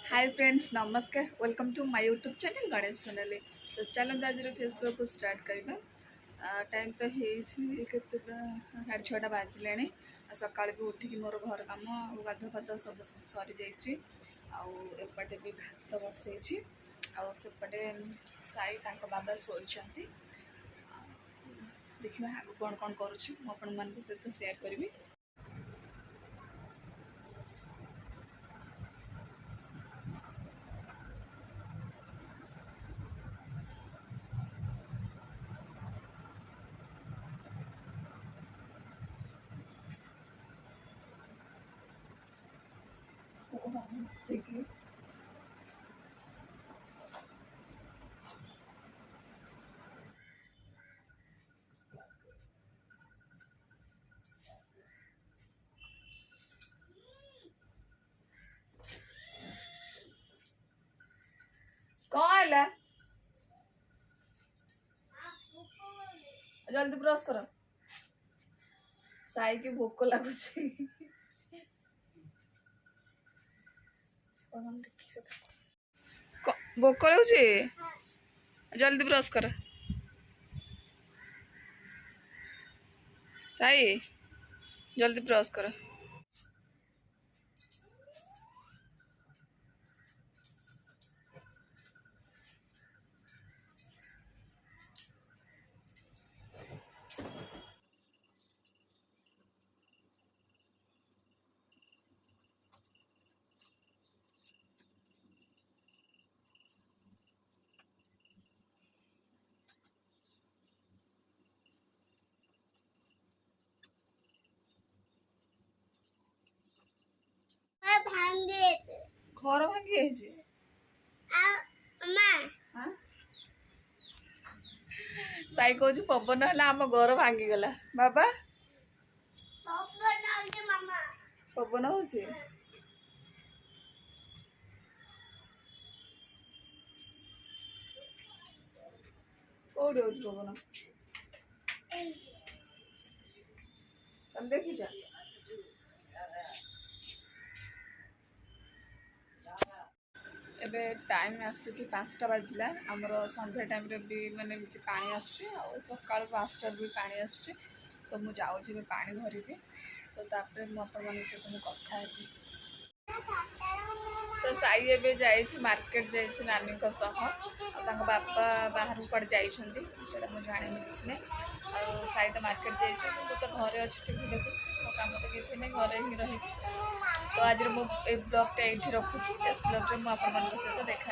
हाय friends नमस्कार welcome to my YouTube channel Ganesh Sonali. तो चलते आज फेसबुक को स्टार्ट करवा। टाइम तो है साढ़े 6टा बाजिले। सका भी उठिक मोर घर कम गाध फाध सब सरी जापटे भी भात बसई आउपटे साई बाबा शोती। देखिए आगे कौन कौन करूँ सहित सेयार करी। देखिए कौन है जल्दी ब्रश कर। साई की भोक लगुच भोक लगुच जल्दी ब्रश कर। साई जल्दी ब्रश कर। घर भांगी साई कह पवन है आम घर भांगी गला बाबा पवन हो कौटी हो पवन तुम देखी एबे टाइम आसिक 5टा बाजिला आमर संध्या टाइम रे भी माने पानी आसका 5टा भी पानी आस। तो मुझे जाऊँ पानी भरी तो तापर मुझे सहित कथा है। तो साई एबे जाइए मार्केट जाइए नानी बापा बाहर कड़े जाइए मुझे जानी किसी ना साई तो मार्केट जाइए तो घरे अच्छी टीवी देखुच मो कम तो किसी ना घरे ही रही। तो आज मुझे ब्लॉगटा ये रखुच्छी नेक्स्ट ब्लॉग में मुझे सहित देखा।